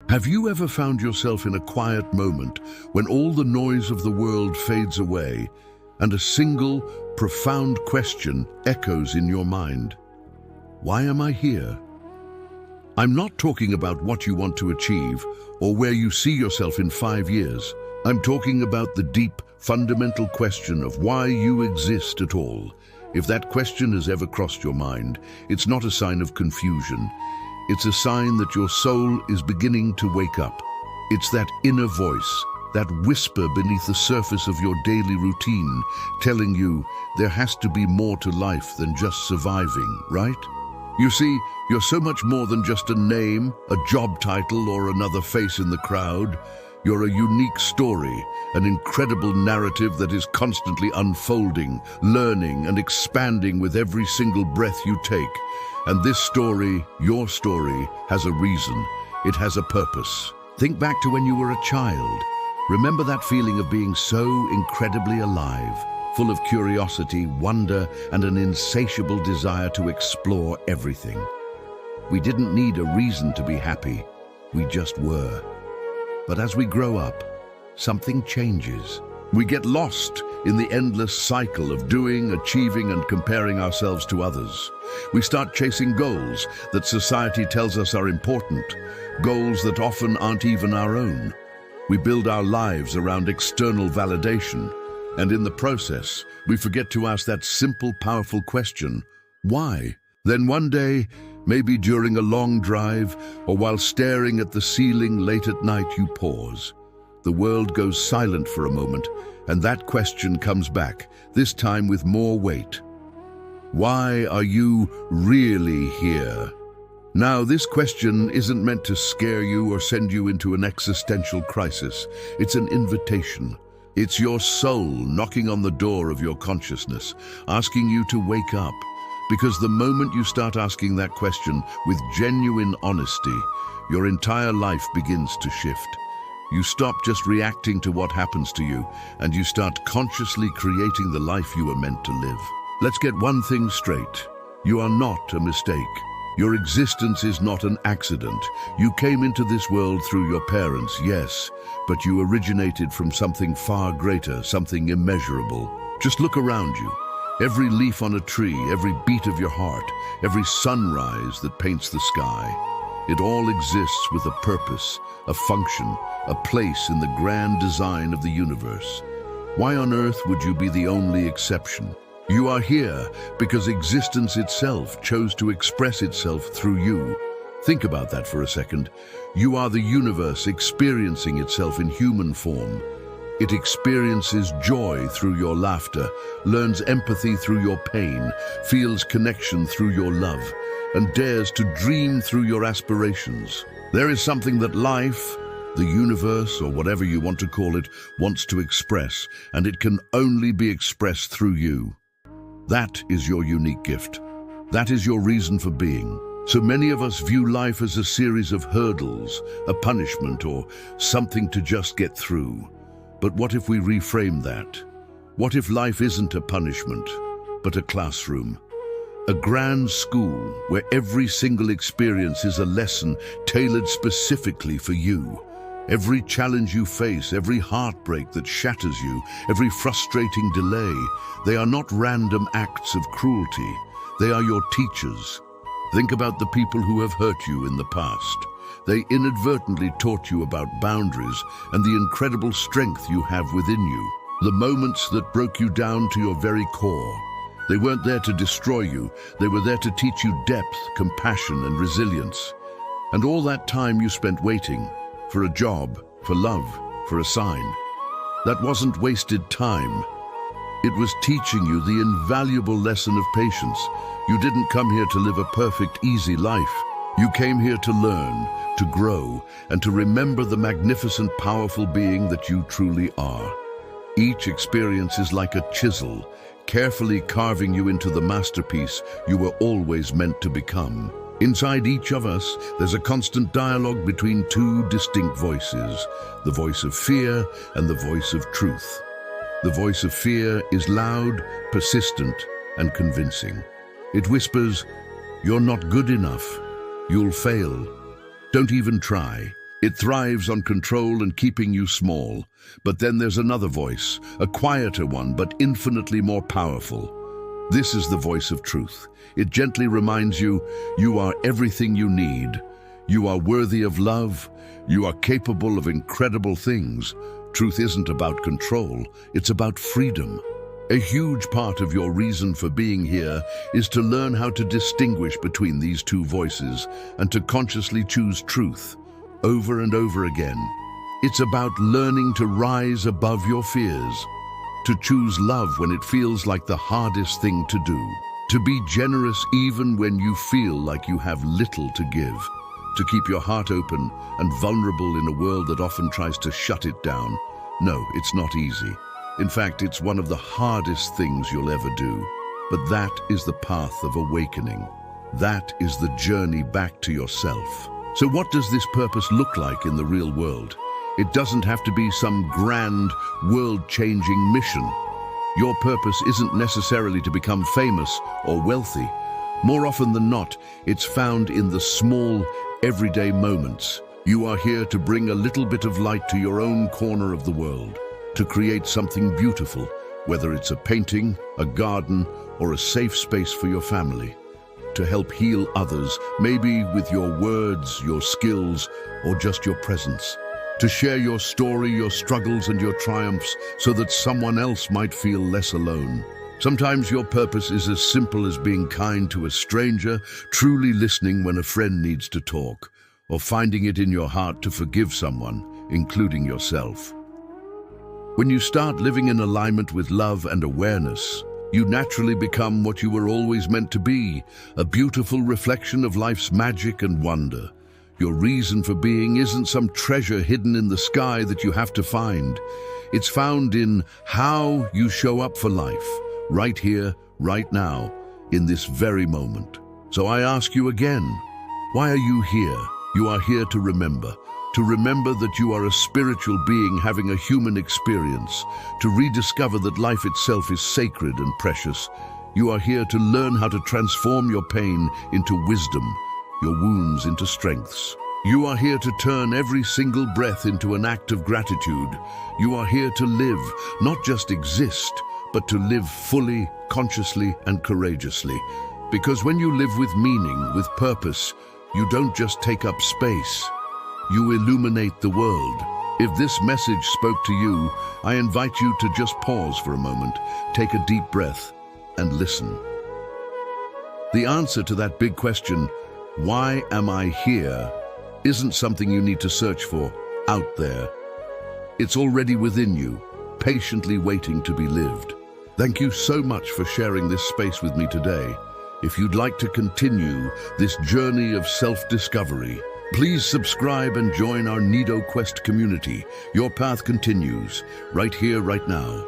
Have you ever found yourself in a quiet moment when all the noise of the world fades away and a single, profound question echoes in your mind? Why am I here? I'm not talking about what you want to achieve or where you see yourself in 5 years. I'm talking about the deep, fundamental question of why you exist at all. If that question has ever crossed your mind, it's not a sign of confusion. It's a sign that your soul is beginning to wake up. It's that inner voice, that whisper beneath the surface of your daily routine, telling you there has to be more to life than just surviving, right? You see, you're so much more than just a name, a job title, or another face in the crowd. You're a unique story, an incredible narrative that is constantly unfolding, learning, and expanding with every single breath you take. And this story, your story, has a reason. It has a purpose. Think back to when you were a child. Remember that feeling of being so incredibly alive, full of curiosity, wonder, and an insatiable desire to explore everything. We didn't need a reason to be happy. We just were. But as we grow up, something changes. We get lost in the endless cycle of doing, achieving, and comparing ourselves to others. We start chasing goals that society tells us are important, goals that often aren't even our own. We build our lives around external validation, and in the process, we forget to ask that simple, powerful question, why? Then one day, maybe during a long drive, or while staring at the ceiling late at night, you pause. The world goes silent for a moment, and that question comes back, this time with more weight. Why are you really here? Now, this question isn't meant to scare you or send you into an existential crisis. It's an invitation. It's your soul knocking on the door of your consciousness, asking you to wake up. Because the moment you start asking that question with genuine honesty, your entire life begins to shift. You stop just reacting to what happens to you, and you start consciously creating the life you were meant to live. Let's get one thing straight. You are not a mistake. Your existence is not an accident. You came into this world through your parents, yes, but you originated from something far greater, something immeasurable. Just look around you. Every leaf on a tree, every beat of your heart, every sunrise that paints the sky. It all exists with a purpose, a function, a place in the grand design of the universe. Why on earth would you be the only exception? You are here because existence itself chose to express itself through you. Think about that for a second. You are the universe experiencing itself in human form. It experiences joy through your laughter, learns empathy through your pain, feels connection through your love, and dares to dream through your aspirations. There is something that life, the universe, or whatever you want to call it, wants to express, and it can only be expressed through you. That is your unique gift. That is your reason for being. So many of us view life as a series of hurdles, a punishment, or something to just get through. But what if we reframe that? What if life isn't a punishment, but a classroom? A grand school where every single experience is a lesson tailored specifically for you. Every challenge you face, every heartbreak that shatters you, every frustrating delay, they are not random acts of cruelty. They are your teachers. Think about the people who have hurt you in the past. They inadvertently taught you about boundaries and the incredible strength you have within you. The moments that broke you down to your very core. They weren't there to destroy you. They were there to teach you depth, compassion, and resilience. And all that time you spent waiting for a job, for love, for a sign. That wasn't wasted time. It was teaching you the invaluable lesson of patience. You didn't come here to live a perfect, easy life. You came here to learn, to grow, and to remember the magnificent, powerful being that you truly are. Each experience is like a chisel, carefully carving you into the masterpiece you were always meant to become. Inside each of us, there's a constant dialogue between two distinct voices, the voice of fear and the voice of truth. The voice of fear is loud, persistent, and convincing. It whispers, "You're not good enough. You'll fail. Don't even try." It thrives on control and keeping you small. But then there's another voice, a quieter one, but infinitely more powerful. This is the voice of truth. It gently reminds you, you are everything you need. You are worthy of love. You are capable of incredible things. Truth isn't about control, it's about freedom. A huge part of your reason for being here is to learn how to distinguish between these two voices and to consciously choose truth over and over again. It's about learning to rise above your fears, to choose love when it feels like the hardest thing to do, to be generous even when you feel like you have little to give, to keep your heart open and vulnerable in a world that often tries to shut it down. No, it's not easy. In fact, it's one of the hardest things you'll ever do. But that is the path of awakening. That is the journey back to yourself. So what does this purpose look like in the real world? It doesn't have to be some grand, world-changing mission. Your purpose isn't necessarily to become famous or wealthy. More often than not, it's found in the small, everyday moments. You are here to bring a little bit of light to your own corner of the world, to create something beautiful, whether it's a painting, a garden, or a safe space for your family. To help heal others, maybe with your words, your skills, or just your presence. To share your story, your struggles, and your triumphs so that someone else might feel less alone. Sometimes your purpose is as simple as being kind to a stranger, truly listening when a friend needs to talk, or finding it in your heart to forgive someone, including yourself. When you start living in alignment with love and awareness, you naturally become what you were always meant to be, a beautiful reflection of life's magic and wonder. Your reason for being isn't some treasure hidden in the sky that you have to find. It's found in how you show up for life, right here, right now, in this very moment. So I ask you again, why are you here? You are here to remember that you are a spiritual being having a human experience, to rediscover that life itself is sacred and precious. You are here to learn how to transform your pain into wisdom, your wounds into strengths. You are here to turn every single breath into an act of gratitude. You are here to live, not just exist, but to live fully, consciously, and courageously. Because when you live with meaning, with purpose, you don't just take up space, you illuminate the world. If this message spoke to you, I invite you to just pause for a moment, take a deep breath, and listen. The answer to that big question, why am I here, isn't something you need to search for out there. It's already within you, patiently waiting to be lived. Thank you so much for sharing this space with me today. If you'd like to continue this journey of self-discovery, please subscribe and join our Nido Quest community. Your path continues, right here, right now.